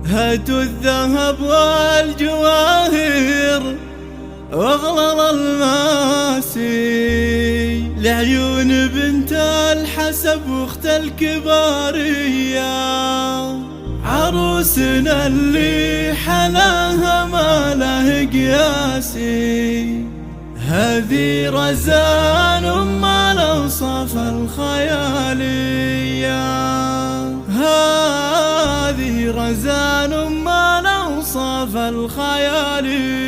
هاتوا الذهب والجواهر واغلى الماسي لعيون بنت الحسب واخت الكبارية، عروسنا اللي حلاها ما له قياسي. هذه رزان ما الأوصاف الخيالية، هذه رزان ما الأوصاف الخيالية.